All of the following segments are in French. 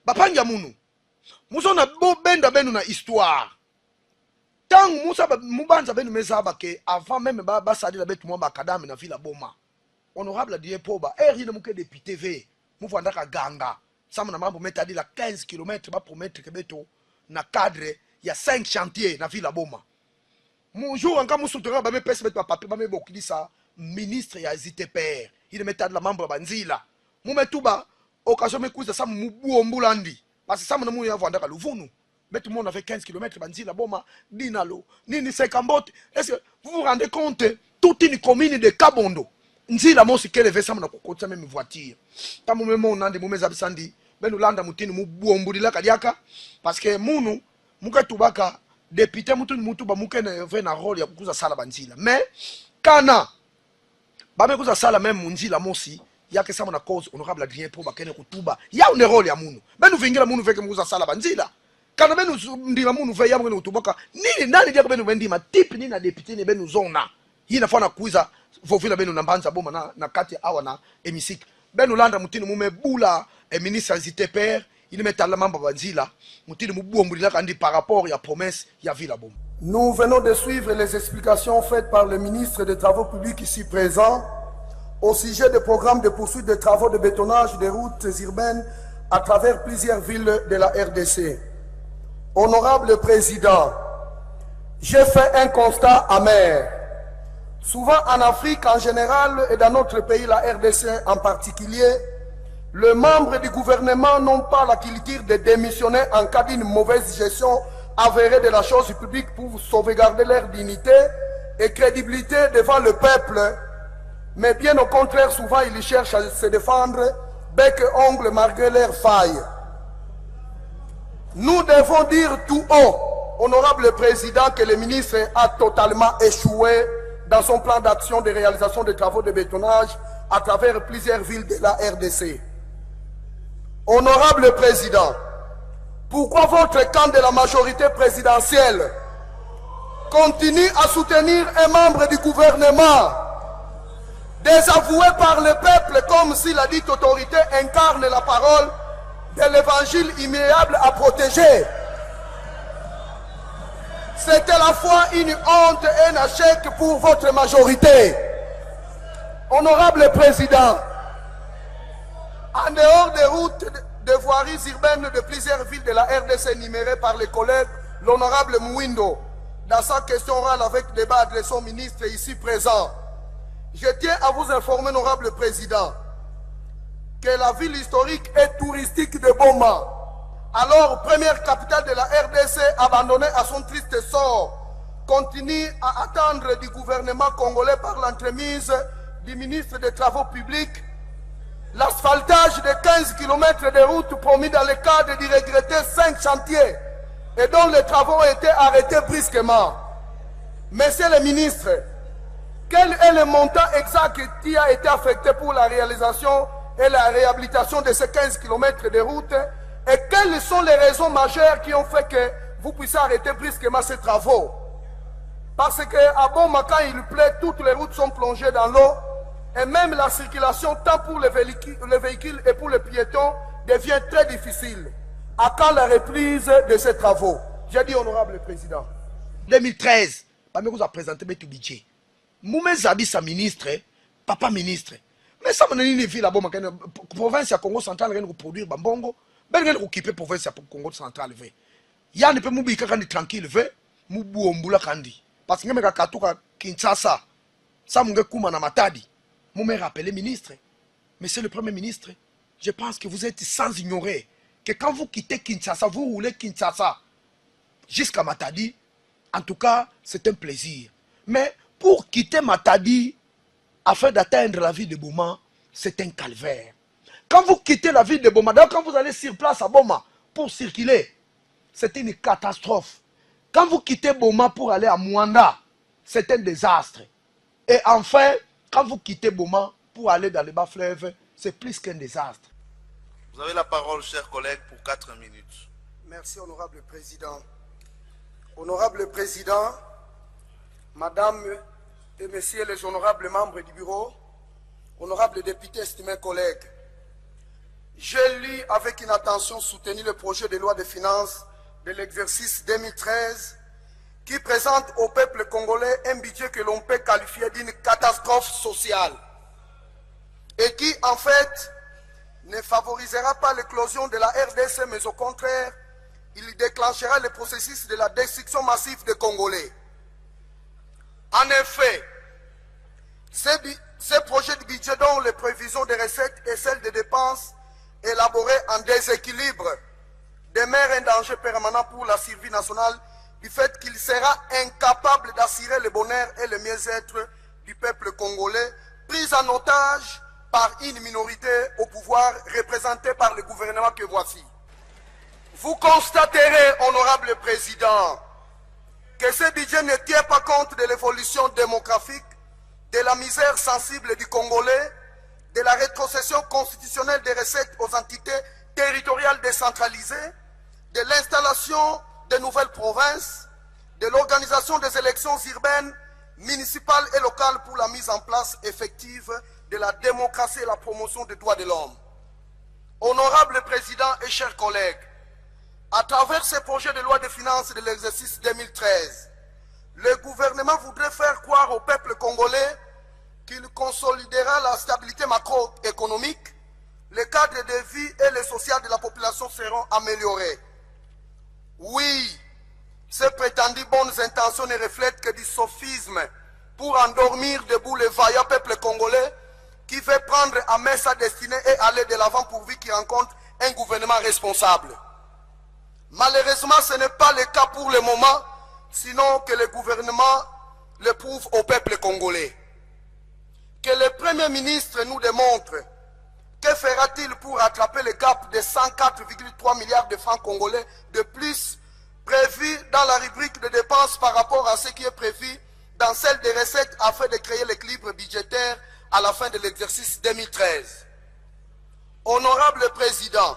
Bapanga munu. Muso na bo benda benu na histoire. Tant musa mubanza benu mezaba ke avant même ba sadi la betu mwamba kadame na vila boma. Honorable die poba eri muke député v. Muvanda ka ganga. Sama na mambo metadi la 15 km ba promettre ke beto na cadre ya 5 chantiers na vila boma. Bonjour anga musutura ba me pese betu papier ba me bokilisa ministre ya ZTPR. Il metadi la mambo banzila. Mumetuba occasion me kuza sama mubu ombulandi. Parce que ça, mon amour, vendre à Louvounou. Mais tout le monde avait 15 km, Banzi, la Boma, Dinalo, Nini Sekambote. Est-ce que vous vous rendez compte? Toute une commune de Kabondo. Nzi la monsi qu'elle avait ça, mon côté, même voiture. Quand mon moment, on a des moments absendis, ben nous l'anda moutine, mou boumbouli la kadiaka. Parce que mounou, mouka tubaka, député moutoun moutouba, mouka ne veut un rôle, ya kouza sala banzila. Mais, kana, ba me kouza sala même, Nzi la monsi. Ya que ça mon cause honorable Adrien pour bakene kutuba ya une rôle ya munu benu vingira munu veke muza sala banzila kana benu ndima munu ve ya munu kutuboka nini nani dia benu bendima type ni na député ni benu zona hii nafana kuiza vovila benu na mbanza boma na kati awa na hémicycle benu landa mutini mume bula ministre ZTPR il met la mamba banzila mutini mubu ombulila kandi par rapport ya promesse ya vila boma. Nous venons de suivre les explications faites par le ministre des Travaux publics ici présent au sujet des programmes de poursuite des travaux de bétonnage des routes urbaines à travers plusieurs villes de la RDC. Honorable Président, j'ai fait un constat amer. Souvent en Afrique en général et dans notre pays, la RDC en particulier, les membres du gouvernement n'ont pas la culture de démissionner en cas d'une mauvaise gestion avérée de la chose publique pour sauvegarder leur dignité et crédibilité devant le peuple. Mais bien au contraire, souvent, ils cherchent à se défendre bec et ongle malgré leurs failles. Nous devons dire tout haut, honorable Président, que le ministre a totalement échoué dans son plan d'action de réalisation des travaux de bétonnage à travers plusieurs villes de la RDC. Honorable Président, pourquoi votre camp de la majorité présidentielle continue à soutenir un membre du gouvernement désavoué par le peuple comme si la dite autorité incarne la parole de l'évangile immuable à protéger? C'est à la fois une honte et un échec pour votre majorité. Honorable Président, en dehors des routes de voiries urbaines de plusieurs villes de la RDC énumérées par les collègues, l'honorable Mouindo, dans sa question orale avec débat adressé au ministre ici présent, je tiens à vous informer, honorable Président, que la ville historique et touristique de Boma, alors première capitale de la RDC abandonnée à son triste sort, continue à attendre du gouvernement congolais par l'entremise du ministre des Travaux publics l'asphaltage de 15 km de route promis dans le cadre du regretté 5 chantiers et dont les travaux ont été arrêtés brusquement. Monsieur le ministre, quel est le montant exact qui a été affecté pour la réalisation et la réhabilitation de ces 15 km de route et quelles sont les raisons majeures qui ont fait que vous puissiez arrêter brusquement ces travaux? Parce qu'à Boma, quand il pleut, toutes les routes sont plongées dans l'eau et même la circulation, tant pour les véhicules et pour les piétons, devient très difficile. À quand la reprise de ces travaux? J'ai dit, honorable Président. 2013, Pamé vous a présenté tout budget. Moumé Zabi, sa ministre, papa ministre. Mais ça, mon ami, ville là-bas, la province à Congo central, rien produire Bambongo, ben rien occuper province à Congo central. Il y a un peu moubi quand tranquille, moubu ombula kandi. Parce que même quand Katuka Kinshasa, ça m'a kouma na matadi. Moumé rappelé ministre. Monsieur le Premier ministre, je pense que vous êtes sans ignorer que quand vous quittez Kinshasa, vous roulez Kinshasa jusqu'à Matadi. En tout cas, c'est un plaisir. Mais pour quitter Matadi, afin d'atteindre la ville de Boma, c'est un calvaire. Quand vous quittez la ville de Boma, donc quand vous allez sur place à Boma pour circuler, c'est une catastrophe. Quand vous quittez Boma pour aller à Mwanda, c'est un désastre. Et enfin, quand vous quittez Boma pour aller dans les bas fleuves, c'est plus qu'un désastre. Vous avez la parole, chers collègues, pour 4 minutes. Merci, honorable Président. Honorable Président, Madame et Messieurs les honorables membres du bureau, honorables députés, estimés collègues, j'ai lu lu avec une attention soutenue le projet de loi de finances de l'exercice 2013 qui présente au peuple congolais un budget que l'on peut qualifier d'une catastrophe sociale et qui, en fait, ne favorisera pas l'éclosion de la RDC, mais au contraire, il déclenchera le processus de la destruction massive des Congolais. En effet, ce projet de budget dont les prévisions de recettes et celles de dépenses élaborées en déséquilibre demeure un danger permanent pour la survie nationale du fait qu'il sera incapable d'assurer le bonheur et le mieux-être du peuple congolais, pris en otage par une minorité au pouvoir représentée par le gouvernement que voici. Vous constaterez, honorable président, que ce budget ne tient pas compte de l'évolution démographique, de la misère sensible du Congolais, de la rétrocession constitutionnelle des recettes aux entités territoriales décentralisées, de l'installation de nouvelles provinces, de l'organisation des élections urbaines, municipales et locales pour la mise en place effective de la démocratie et la promotion des droits de l'homme. Honorable président et chers collègues, à travers ce projet de loi de finances de l'exercice 2013, le gouvernement voudrait faire croire au peuple congolais qu'il consolidera la stabilité macroéconomique, le cadre de vie et le social de la population seront améliorés. Oui, ces prétendues bonnes intentions ne reflètent que du sophisme pour endormir debout le vaillant peuple congolais qui veut prendre à main sa destinée et aller de l'avant pourvu qu'il rencontre un gouvernement responsable. Malheureusement, ce n'est pas le cas pour le moment, sinon que le gouvernement le prouve au peuple congolais. Que le Premier ministre nous démontre que fera-t-il pour rattraper le gap de 104,3 milliards de francs congolais de plus prévu dans la rubrique de dépenses par rapport à ce qui est prévu dans celle des recettes afin de créer l'équilibre budgétaire à la fin de l'exercice 2013. Honorable président,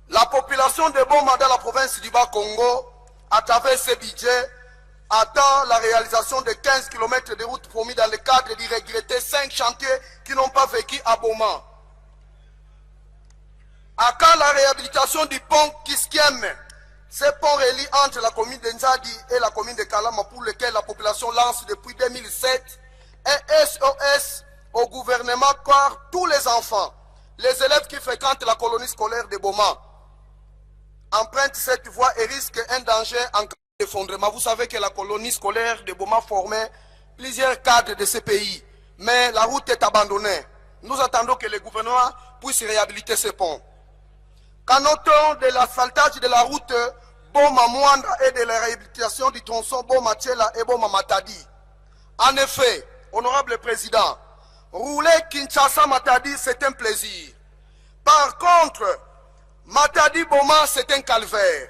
la population de Boma dans la province du Bas-Congo, à travers ce budget, attend la réalisation de 15 km de routes promis dans le cadre du regretté 5 chantiers qui n'ont pas vécu à Boma. À quand la réhabilitation du pont Kiskiem, ce pont relie entre la commune de Nzadi et la commune de Kalama pour lequel la population lance depuis 2007 un SOS au gouvernement car tous les enfants, les élèves qui fréquentent la colonie scolaire de Boma empruntent cette voie et risquent un danger en cas d'effondrement. Vous savez que la colonie scolaire de Boma formait plusieurs cadres de ce pays, mais la route est abandonnée. Nous attendons que le gouvernement puisse réhabiliter ce pont. Qu'en notons de l'asphaltage de la route Boma-Mwanda et de la réhabilitation du tronçon Boma-Tchela et Boma-Matadi. En effet, honorable président, rouler Kinshasa-Matadi, c'est un plaisir. Par contre, Matadi-Boma, c'est un calvaire.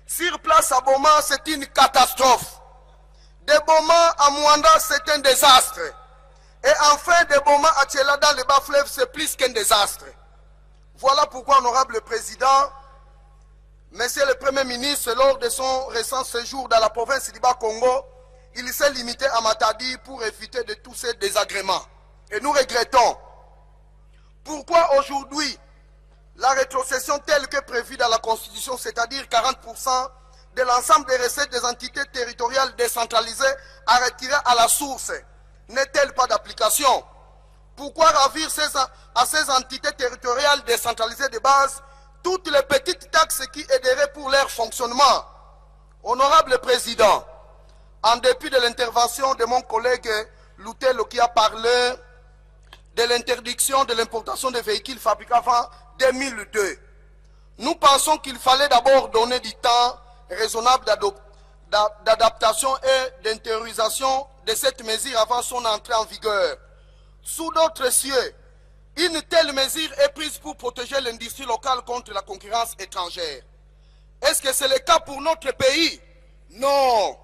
Sur place à Boma, c'est une catastrophe. De Boma à Mwanda, c'est un désastre. Et enfin, de Boma à Tchela dans le bas-fleuve, c'est plus qu'un désastre. Voilà pourquoi, honorable président, monsieur le Premier ministre, lors de son récent séjour dans la province du Bas-Congo, il s'est limité à Matadi pour éviter de tous ces désagréments. Et nous regrettons. Pourquoi aujourd'hui, la rétrocession telle que prévue dans la Constitution, c'est-à-dire 40% de l'ensemble des recettes des entités territoriales décentralisées à retirer à la source, n'est-elle pas d'application? Pourquoi ravir à ces entités territoriales décentralisées de base toutes les petites taxes qui aideraient pour leur fonctionnement? Honorable président, en dépit de l'intervention de mon collègue Loutelo qui a parlé de l'interdiction de l'importation de véhicules fabriqués avant 2002, nous pensons qu'il fallait d'abord donner du temps raisonnable d'adaptation et d'intériorisation de cette mesure avant son entrée en vigueur. Sous d'autres cieux, une telle mesure est prise pour protéger l'industrie locale contre la concurrence étrangère. Est-ce que c'est le cas pour notre pays? Non.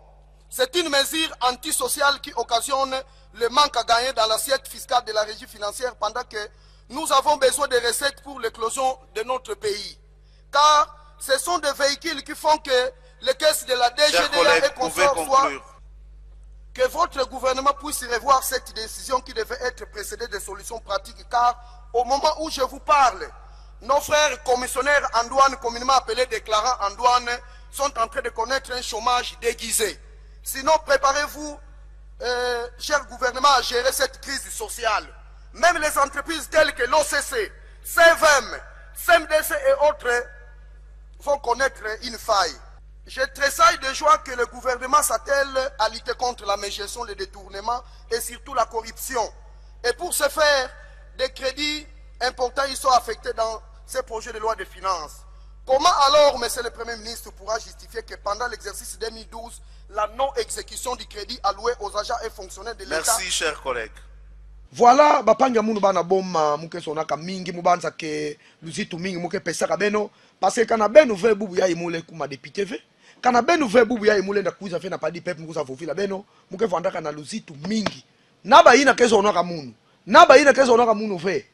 C'est une mesure antisociale qui occasionne le manque à gagner dans l'assiette fiscale de la régie financière pendant que nous avons besoin de recettes pour l'éclosion de notre pays. Car ce sont des véhicules qui font que les caisses de la DGDA et consorts soient... Que votre gouvernement puisse revoir cette décision qui devait être précédée de solutions pratiques, car au moment où je vous parle, nos frères commissionnaires en douane, communément appelés déclarants en douane, sont en train de connaître un chômage déguisé. Sinon, préparez-vous, cher gouvernement, à gérer cette crise sociale. Même les entreprises telles que l'OCC, CVM, CMDC et autres vont connaître une faille. Je tressaille de joie que le gouvernement s'attelle à lutter contre la mégestion, le détournement et surtout la corruption. Et pour ce faire, des crédits importants y sont affectés dans ces projets de loi de finances. Comment alors, monsieur le Premier ministre, pourra justifier que pendant l'exercice 2012, la non-exécution du crédit alloué aux agents et fonctionnaires de l'État... Merci, chers collègues. Voilà, bapanga munu bana boma muke sonaka mingi mubanza ke luzitu mingi muke pesaka beno parce que kana beno ve bubu ya imule kuma député ve kana beno ve bubu ya imule nda kuiza fe na padi pep mukuza fofila beno muke vandaka na luzitu mingi naba ina kezo onaka munu naba ina kezo onaka munu ve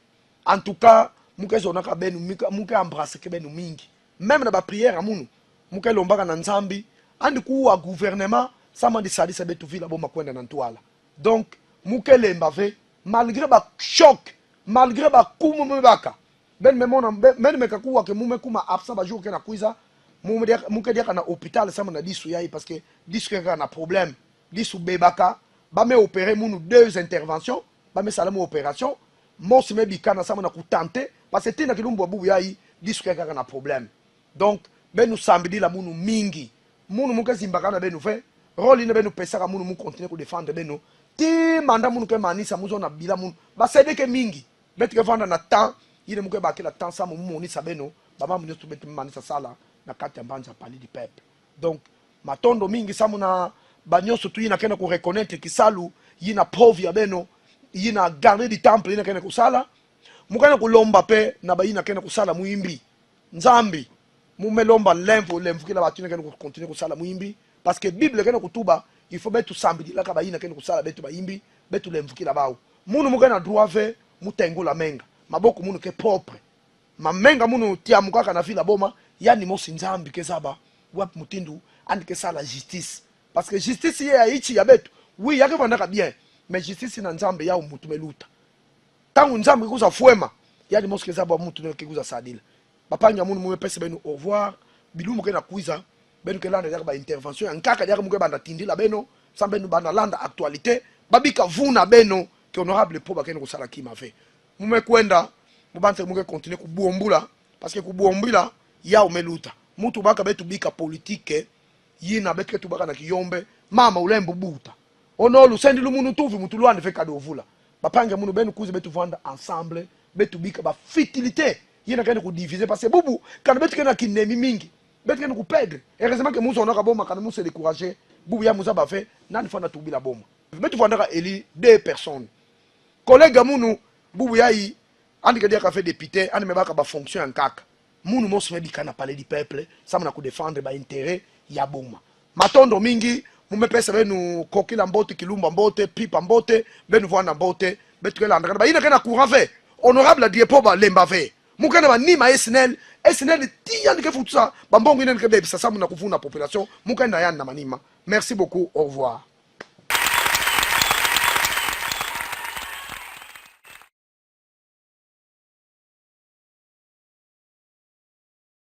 en tout cas muke zonaka beno muke embrasser ke beno mingi même na ba prière munu muke lombaka na nzambi andi kuwa gouvernement sama di salisa betu vila boma kwenda na ntwala donc muke lemba ve malgré ba choc malgré ba kumu mbaka ben memona ben mekakuwa ke mume kuma absent ba jour ke na kuiza muke dia kana hôpital sama na disu yayi parce que disu ke na problème disu bebaka ba me opérer munu 2 interventions ba me salamu opération mo se me bikana sama na kutante parce que tina kilumbu bubu yayi disu ke na problème donc ben nous samedi la munu mingi munu muke zimbaka na benu fe rôle ina benu pesaka munu mu continuer ko défendre benu ti manda munu ke manisa muzo na bila munu ba sede ke mingi beti ke vanda na temps ile muke ba ke la temps sa mu muni sabeno ba mamu nyoto beti manisa sala na kati mbanja pali di peuple donc matondo mingi samu na banyoso tu ina kena ko reconnaître ki salu yina pauvre ya beno yina garder du temple ina kena ko sala mukana ko lomba pe na ba yina kena ko sala muimbi nzambi mumelomba lempo kila batuna kena ko continuer ko sala muimbi parce que bible kena ko tuba il faut betu samedi la kaba yina kena ko sala betu baimbi betu lemvukila bawo munu mukana droit ve mutengola menga maboko munu ke propre mamenga munu tia mukaka na fila boma yani mosi nzambi ke saba wap mutindu andi ke sala justice parce que justice ya ichi ya betu oui yake vandaka bien mais justice na nzambe ya umutu meluta tangu nzambe kuza fuema yani mosi ke saba mutu ne ke kuza sadila bapanga munu mume pese benu au revoir bilumu ke na kuiza benu ke landa yaka ba intervention nkaka yaka muke banda tindila beno sambe nu banda landa actualité babika vuna beno ke honorable po bakene ko sala kima fe mume kwenda mubanze muke continuer kubuombula parce que kubuombula ya umeluta mutu baka betu bika politique yina betke tu baka na kiyombe mama ulembo buta onolu sendi lumunu tuvi mutu lwande fe kado vula bapange munu benu kuze betu vanda ensemble betu bika ba fitilité yina kene ku diviser parce que bubu kana betu kena kinemi mingi betu kene ku perdre heureusement que muso onaka boma kana muso décourager bubu ya musa ba fe nani fana tubila boma betu vanda ka eli 2 personnes collègue munu bubu yayi andi kedia ka fait député andi mebaka ba fonction en kaka munu mosi medika na palais du peuple sama na ku défendre ba intérêt ya boma matondo mingi mumepesa benu kokila mbote kilumba mbote pipa mbote benu vwana mbote betu kela andaka ba ina kana courant ve honorable diepo ba lemba ve mukana ba nima SNL tia ndike futusa ba mbongo ina ndike bebisa samu na kuvuna population mukana yana manima merci beaucoup au revoir.